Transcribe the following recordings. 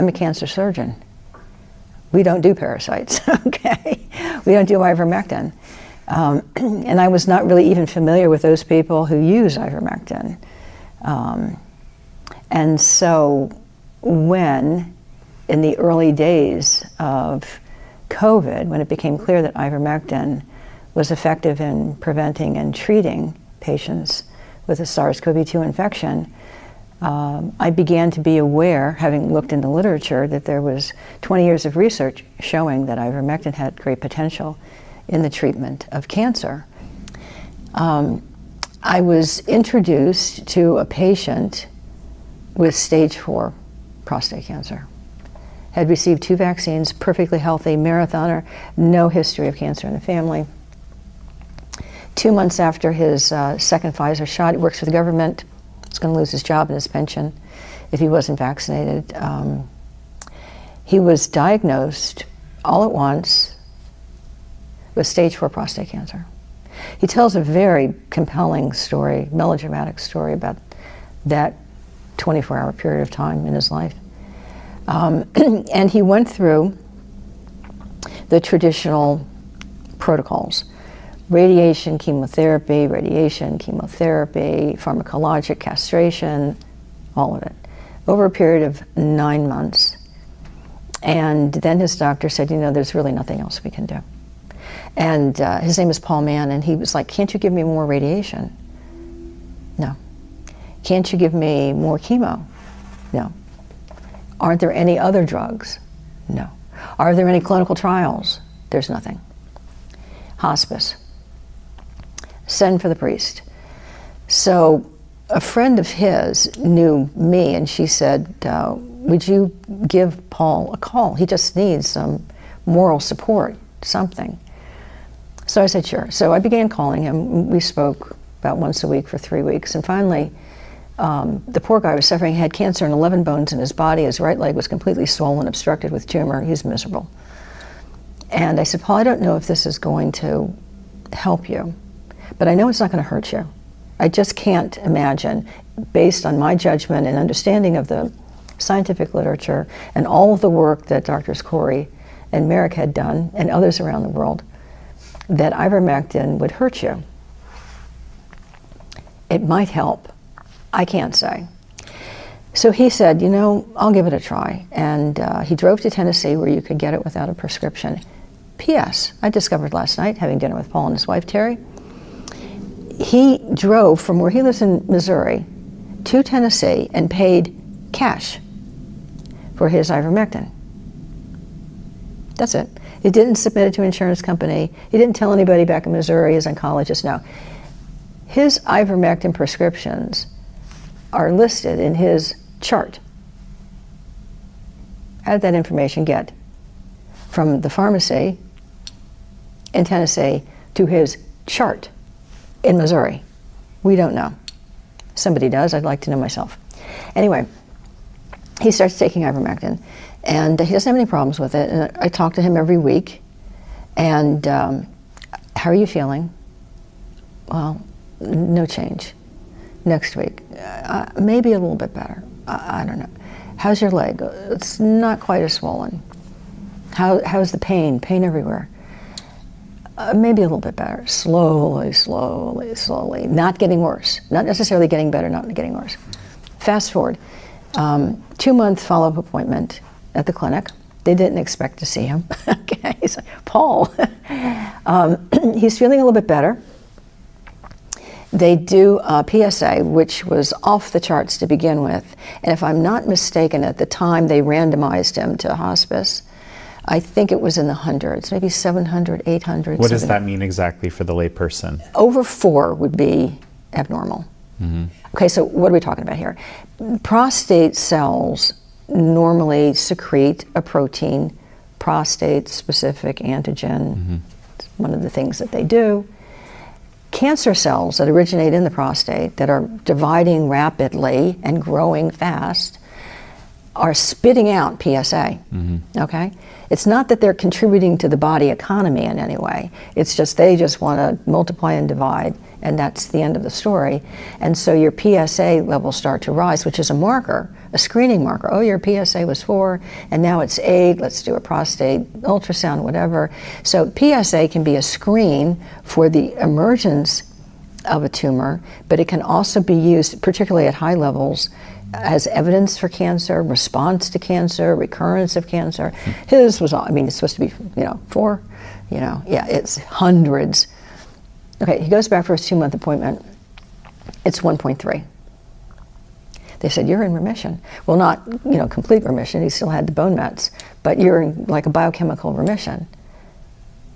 I'm a cancer surgeon. We don't do parasites, okay? We don't do ivermectin. And I was not really even familiar with those people who use ivermectin. And so when, in the early days of COVID, when it became clear that ivermectin was effective in preventing and treating patients with a SARS-CoV-2 infection, I began to be aware, having looked in the literature, that there was 20 years of research showing that ivermectin had great potential in the treatment of cancer. I was introduced to a patient with stage 4 prostate cancer. Had received 2 vaccines, perfectly healthy, marathoner, no history of cancer in the family. 2 months after his second Pfizer shot, he works for the government. He's going to lose his job and his pension if he wasn't vaccinated. He was diagnosed all at once with stage 4 prostate cancer. He tells a very compelling story, melodramatic story about that 24-hour period of time in his life. And he went through the traditional protocols: radiation, chemotherapy, pharmacologic castration, all of it, over a period of 9 months. And then his doctor said, you know, there's really nothing else we can do. And his name is Paul Mann, and he was like, can't you give me more radiation? No. Can't you give me more chemo? No. Aren't there any other drugs? No. Are there any clinical trials? There's nothing. Hospice. Send for the priest. So a friend of his knew me, and she said, would you give Paul a call? He just needs some moral support, something. So I said, sure. So I began calling him. We spoke about once a week for 3 weeks, and finally, the poor guy was suffering. He had cancer in 11 bones in his body. His right leg was completely swollen, obstructed with tumor. He's miserable. And I said, Paul, I don't know if this is going to help you, but I know it's not going to hurt you. I just can't imagine, based on my judgment and understanding of the scientific literature and all of the work that Drs. Corey and Merrick had done, and others around the world, that ivermectin would hurt you. It might help. I can't say. So he said, you know, I'll give it a try. And he drove to Tennessee, where you could get it without a prescription. P.S. I discovered last night, having dinner with Paul and his wife, Terry, he drove from where he lives in Missouri to Tennessee and paid cash for his ivermectin. That's it. He didn't submit it to an insurance company. He didn't tell anybody back in Missouri, his oncologist, no. His ivermectin prescriptions are listed in his chart. How did that information get from the pharmacy in Tennessee to his chart in Missouri? We don't know. Somebody does. I'd like to know myself. Anyway, he starts taking ivermectin, and he doesn't have any problems with it. And I talk to him every week. And how are you feeling? Well, no change. Next week, maybe a little bit better. I don't know. How's your leg? It's not quite as swollen. How's the pain? Pain everywhere. Maybe a little bit better. Slowly, slowly, slowly. Not getting worse. Not necessarily getting better, not getting worse. Fast forward. 2-month follow-up appointment at the clinic. They didn't expect to see him. Okay, he's like, Paul. He's feeling a little bit better. They do PSA, which was off the charts to begin with. And if I'm not mistaken, at the time they randomized him to hospice, I think it was in the hundreds, maybe 700, 800. What does that mean exactly for the layperson? Over 4 would be abnormal. Mm-hmm. Okay, so what are we talking about here? Prostate cells normally secrete a protein, prostate-specific antigen. Mm-hmm. It's one of the things that they do. Cancer cells that originate in the prostate, that are dividing rapidly and growing fast, are spitting out PSA, okay? It's not that they're contributing to the body economy in any way. It's just they just want to multiply and divide and that's the end of the story. And so your PSA levels start to rise, which is a marker, a screening marker. Oh, your PSA was 4, and now it's 8. Let's do a prostate ultrasound, whatever. So PSA can be a screen for the emergence of a tumor, but it can also be used, particularly at high levels, as evidence for cancer, response to cancer, recurrence of cancer. His was, I mean, it's supposed to be, 4, yeah, it's hundreds. Okay, he goes back for his 2-month appointment. It's 1.3. They said, you're in remission. Well, not, complete remission. He still had the bone mets, but you're in like a biochemical remission.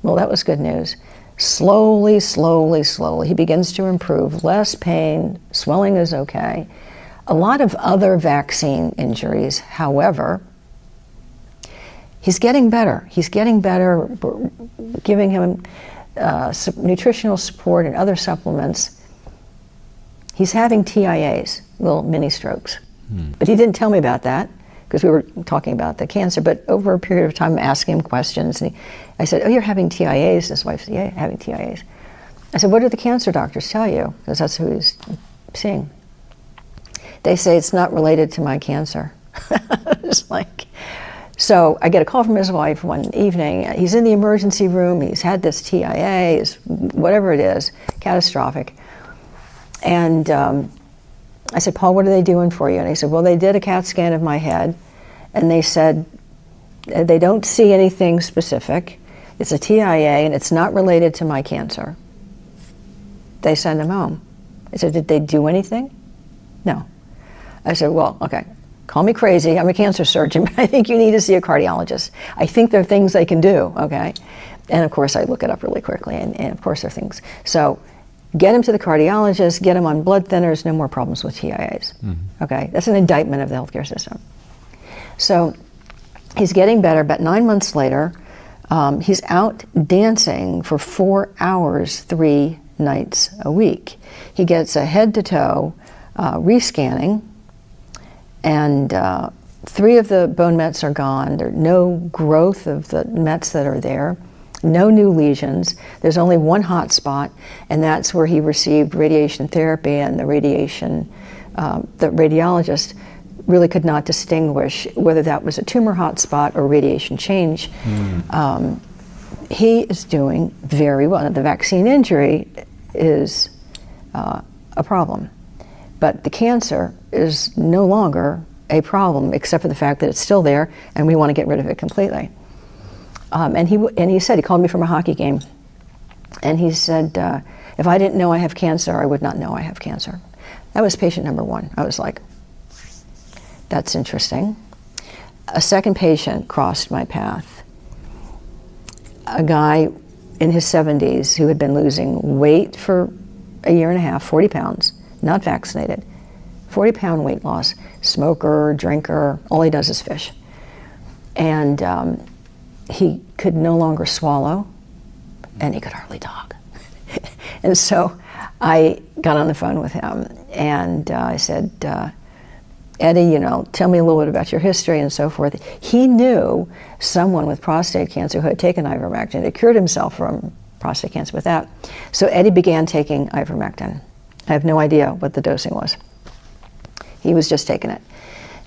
Well, that was good news. Slowly, he begins to improve. Less pain, swelling is okay. A lot of other vaccine injuries, however, he's getting better. He's getting better. We're giving him nutritional support and other supplements. He's having TIAs, little mini strokes. But he didn't tell me about that because we were talking about the cancer. But over a period of time, I'm asking him questions. And I said, oh, you're having TIAs? His wife said, yeah, having TIAs. I said, what did the cancer doctors tell you? Because that's who he's seeing. They say it's not related to my cancer. It's like, so I get a call from his wife one evening. He's in the emergency room. He's had this TIA, whatever it is, catastrophic. And I said, Paul, what are they doing for you? And he said, well, they did a CAT scan of my head, and they said they don't see anything specific. It's a TIA, and it's not related to my cancer. They send him home. I said, did they do anything? No. I said, well, okay, call me crazy. I'm a cancer surgeon, but I think you need to see a cardiologist. I think there are things they can do, okay? And of course, I look it up really quickly, and of course there are things. So get him to the cardiologist, get him on blood thinners, no more problems with TIAs, okay? That's an indictment of the healthcare system. So he's getting better. About 9 months later, he's out dancing for 4 hours, 3 nights a week. He gets a head-to-toe rescanning, and 3 of the bone mets are gone. There's no growth of the mets that are there, no new lesions. There's only one hot spot, and that's where he received radiation therapy, and the radiologist really could not distinguish whether that was a tumor hot spot or radiation change. He is doing very well. The vaccine injury is a problem, but the cancer is no longer a problem, except for the fact that it's still there, and we want to get rid of it completely. And he said, he called me from a hockey game, and he said, if I didn't know I have cancer, I would not know I have cancer. That was patient number 1. I was like, that's interesting. A second patient crossed my path. A guy in his 70s who had been losing weight for a year and a half, 40 pounds, not vaccinated, 40-pound weight loss, smoker, drinker, all he does is fish. And he could no longer swallow, and he could hardly talk. And so I got on the phone with him, and I said, Eddie, tell me a little bit about your history and so forth. He knew someone with prostate cancer who had taken ivermectin. He cured himself from prostate cancer with that. So Eddie began taking ivermectin. I have no idea what the dosing was. He was just taking it.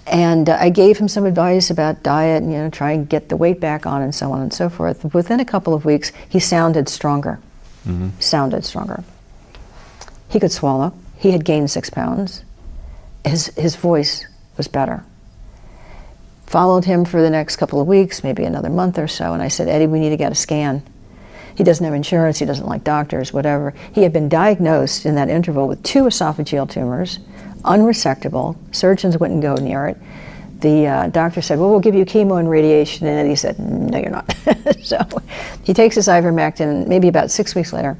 And I gave him some advice about diet and, try and get the weight back on and so on and so forth. Within a couple of weeks, he sounded stronger. Sounded stronger. He could swallow. He had gained 6 pounds. His voice was better. Followed him for the next couple of weeks, maybe another month or so, and I said, Eddie, we need to get a scan. He doesn't have insurance, he doesn't like doctors, whatever. He had been diagnosed in that interval with 2 esophageal tumors, unresectable. Surgeons wouldn't go near it. The doctor said, well, we'll give you chemo and radiation, and Eddie said, no, you're not. So he takes his ivermectin. Maybe about 6 weeks later,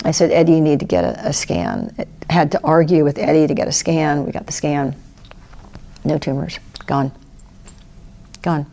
I said, Eddie, you need to get a scan. I had to argue with Eddie to get a scan. We got the scan. No tumors. Gone. Gone.